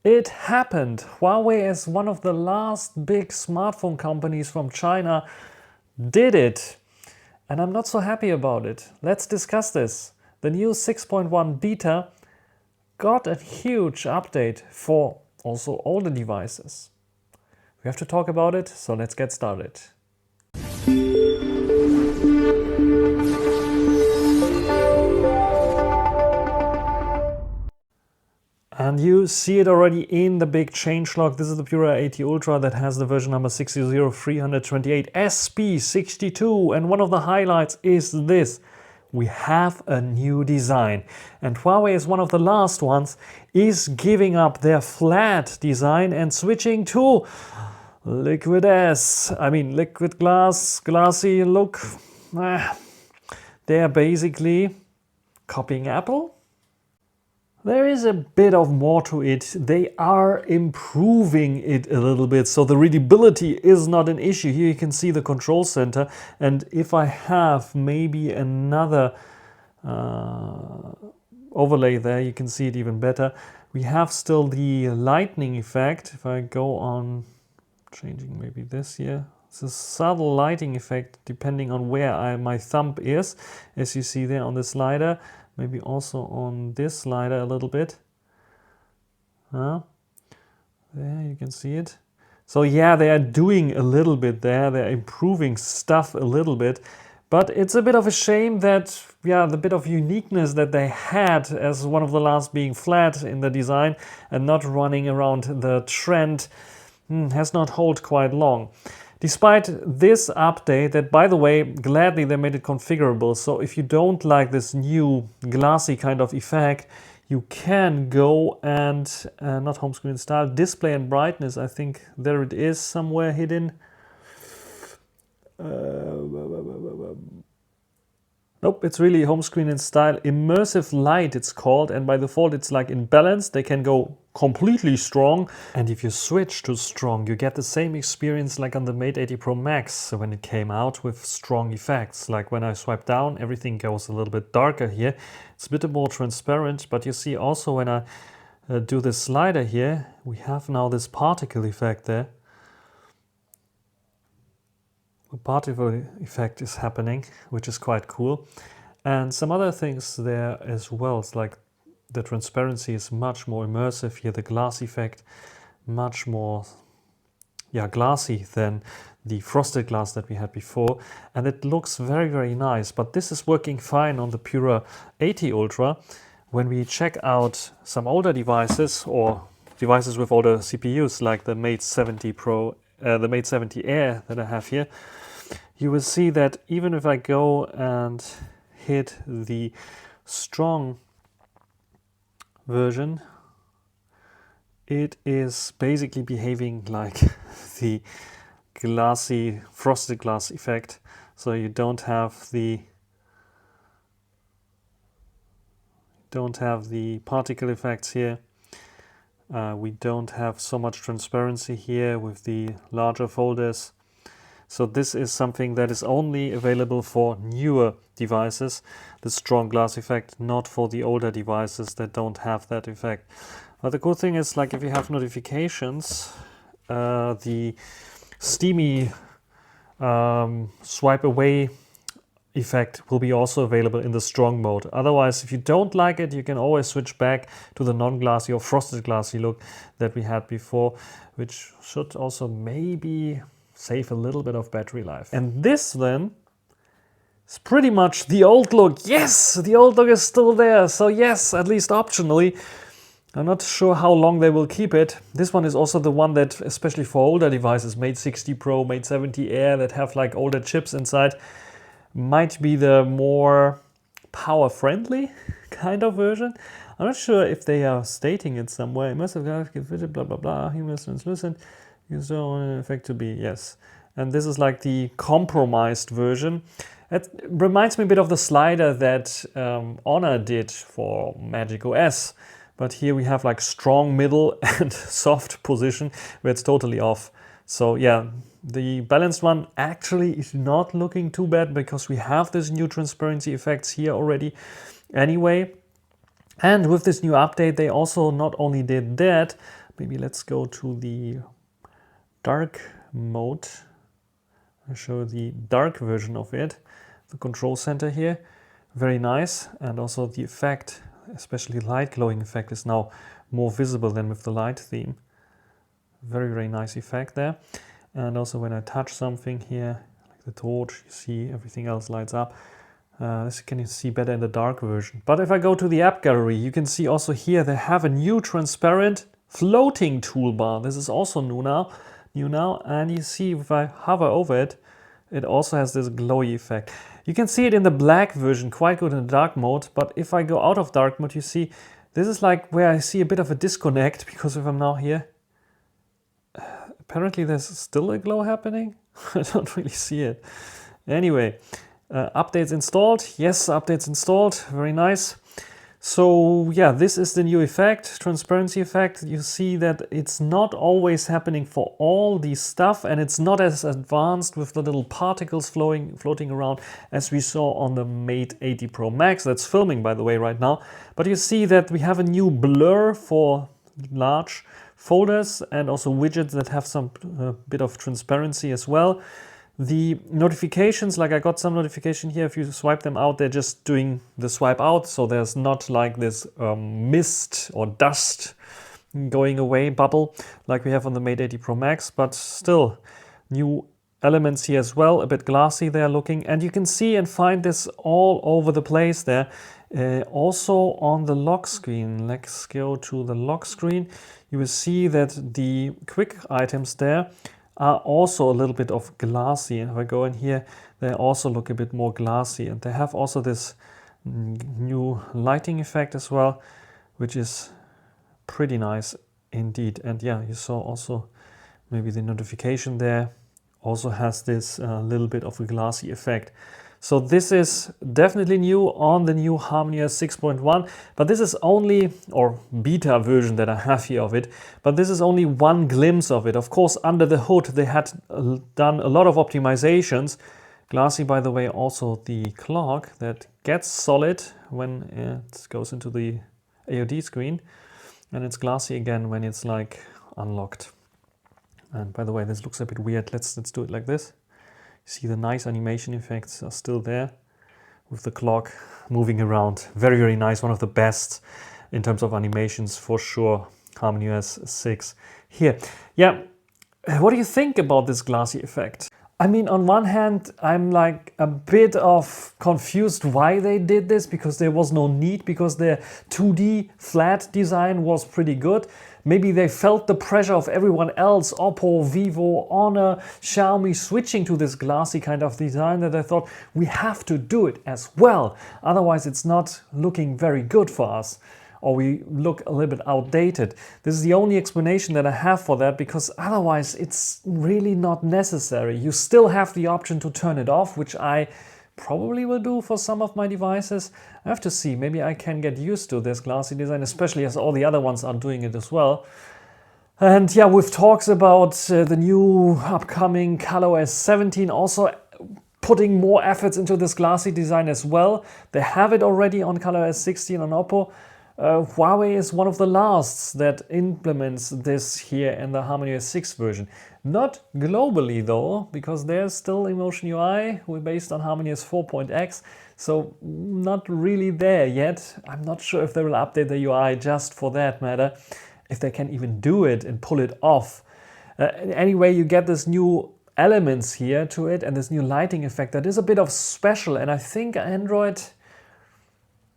It happened. Huawei, as one of the last big smartphone companies from China, did it. And I'm not so happy about it. Let's discuss this. The new 6.1 beta got a huge update for also older devices. We have to talk about it, so let's get started. And you see it already in the big changelog. This is the Pura 80 Ultra that has the version number 60328 SP62. And one of the highlights is this. We have a new design. And Huawei is one of the last ones, is giving up their flat design and switching to liquid glass, glassy look. They're basically copying Apple. There is a bit of more to it. They are improving it a little bit, so the readability is not an issue. Here you can see the control center, and if I have maybe another overlay there, you can see it even better. We have still the lightning effect. If I go on changing maybe this here, it's a subtle lighting effect depending on where my thumb is, as you see there on the slider. Maybe also on this slider a little bit. There you can see it. So yeah, they are doing a little bit there. They're improving stuff a little bit. But it's a bit of a shame that, the bit of uniqueness that they had as one of the last being flat in the design and not running around the trend has not held quite long. Despite this update, that by the way, gladly they made it configurable. So if you don't like this new glassy kind of effect, you can go and, not home screen style, display and brightness. I think there it is somewhere hidden. Nope, it's really home screen and style. Immersive light it's called, and by default it's like in balance. They can go completely strong, and if you switch to strong you get the same experience like on the Mate 80 Pro Max when it came out, with strong effects. Like when I swipe down, everything goes a little bit darker here. It's a bit more transparent, but you see also when I do this slider here, we have now this particle effect there. A particle effect is happening, which is quite cool. And some other things there as well. It's like the transparency is much more immersive here. The glass effect, much more glassy than the frosted glass that we had before. And it looks very, very nice. But this is working fine on the Pura 80 Ultra. When we check out some older devices or devices with older CPUs like the Mate 70 Pro, the Mate 70 Air that I have here, you will see that even if I go and hit the strong version, it is basically behaving like the glassy frosted glass effect. So you don't have the particle effects here. We don't have so much transparency here with the larger folders. So this is something that is only available for newer devices, the strong glass effect, not for the older devices that don't have that effect. But the cool thing is, like if you have notifications, the steamy swipe away effect will be also available in the strong mode. Otherwise, if you don't like it, you can always switch back to the non-glassy or frosted glassy look that we had before, which should also maybe save a little bit of battery life. And this then is pretty much the old look. Yes, the old look is still there. So yes, at least optionally. I'm not sure how long they will keep it. This one is also the one that, especially for older devices, Mate 60 Pro, Mate 70 Air, that have like older chips inside, might be the more power-friendly kind of version. I'm not sure if they are stating it somewhere. It must have blah blah blah, humorous translucent. You saw an effect to be, yes. And this is like the compromised version. It reminds me a bit of the slider that Honor did for Magic OS. But here we have like strong middle and soft position where it's totally off. So yeah, the balanced one actually is not looking too bad because we have this new transparency effects here already. Anyway, And with this new update, they also not only did that, maybe let's go to the dark mode. I'll show the dark version of it. The control center here, very nice. And also the effect, especially light glowing effect, is now more visible than with the light theme. Very, very nice effect there. And also when I touch something here, like the torch, you see everything else lights up. This can you see better in the dark version. But if I go to the app gallery, you can see also here they have a new transparent floating toolbar. This is also new now. And you see if I hover over it, it also has this glowy effect. You can see it in the black version quite good in the dark mode. But if I go out of dark mode, you see this is like where I see a bit of a disconnect, because if I'm now here, apparently there's still a glow happening. I don't really see it. Anyway. Updates installed. Yes, updates installed. Very nice. So yeah, this is the new effect, transparency effect. You see that it's not always happening for all these stuff, and it's not as advanced with the little particles floating around as we saw on the Mate 80 Pro Max. That's filming, by the way, right now. But you see that we have a new blur for large folders and also widgets that have some bit of transparency as well. The notifications, like I got some notification here, if you swipe them out, they're just doing the swipe out. So there's not like this mist or dust going away bubble like we have on the Mate 80 Pro Max, but still new elements here as well, a bit glassy there looking. And you can see and find this all over the place there. Also on the lock screen, let's go to the lock screen. You will see that the quick items there are also a little bit of glassy, and if I go in here, they also look a bit more glassy, and they have also this new lighting effect as well, which is pretty nice indeed. And yeah, you saw also maybe the notification there also has this little bit of a glassy effect. So this is definitely new on the new HarmonyOS 6.1, but this is only, or beta version that I have here of it, but this is only one glimpse of it. Of course, under the hood, they had done a lot of optimizations. Glassy, by the way, also the clock that gets solid when it goes into the AOD screen, and it's glassy again when it's like unlocked. And by the way, this looks a bit weird. Let's do it like this. See the nice animation effects are still there with the clock moving around. Very, very nice. One of the best in terms of animations for sure. HarmonyOS 6 here. Yeah, what do you think about this glassy effect? I mean, on one hand, I'm like a bit of confused why they did this, because there was no need, because their 2D flat design was pretty good. Maybe they felt the pressure of everyone else, Oppo, Vivo, Honor, Xiaomi, switching to this glassy kind of design, that I thought we have to do it as well. Otherwise, it's not looking very good for us, or we look a little bit outdated. This is the only explanation that I have for that, because otherwise it's really not necessary. You still have the option to turn it off, which I probably will do for some of my devices. I have to see, maybe I can get used to this glassy design, especially as all the other ones are doing it as well. And yeah, with talks about the new upcoming ColorOS 17 also putting more efforts into this glassy design as well. They have it already on ColorOS 16 on Oppo. Huawei is one of the last that implements this here in the HarmonyOS 6 version. Not globally though, because there's still Emotion UI based on HarmonyOS 4.x, so not really there yet. I'm not sure if they will update the UI just for that matter, if they can even do it and pull it off. Anyway, you get this new elements here to it and this new lighting effect that is a bit of special, and I think Android,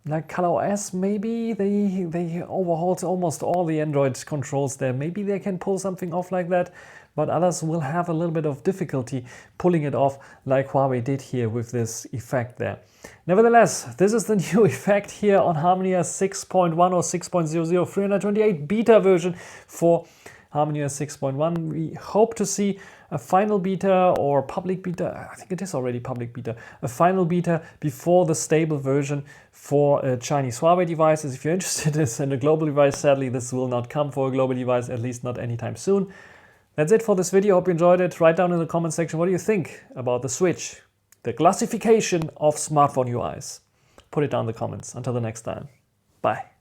like ColorOS, maybe they overhauled almost all the Android controls there. Maybe they can pull something off like that, but others will have a little bit of difficulty pulling it off like Huawei did here with this effect there. Nevertheless, this is the new effect here on HarmonyOS 6.1 or 6.00 328 beta version for HarmonyOS 6.1. We hope to see a final beta or public beta, I think it is already public beta, a final beta before the stable version for Chinese Huawei devices. If you're interested in a global device, sadly this will not come for a global device, at least not anytime soon. That's it for this video. Hope you enjoyed it. Write down in the comment section what do you think about the switch, the glassification of smartphone UIs. Put it down in the comments. Until the next time. Bye.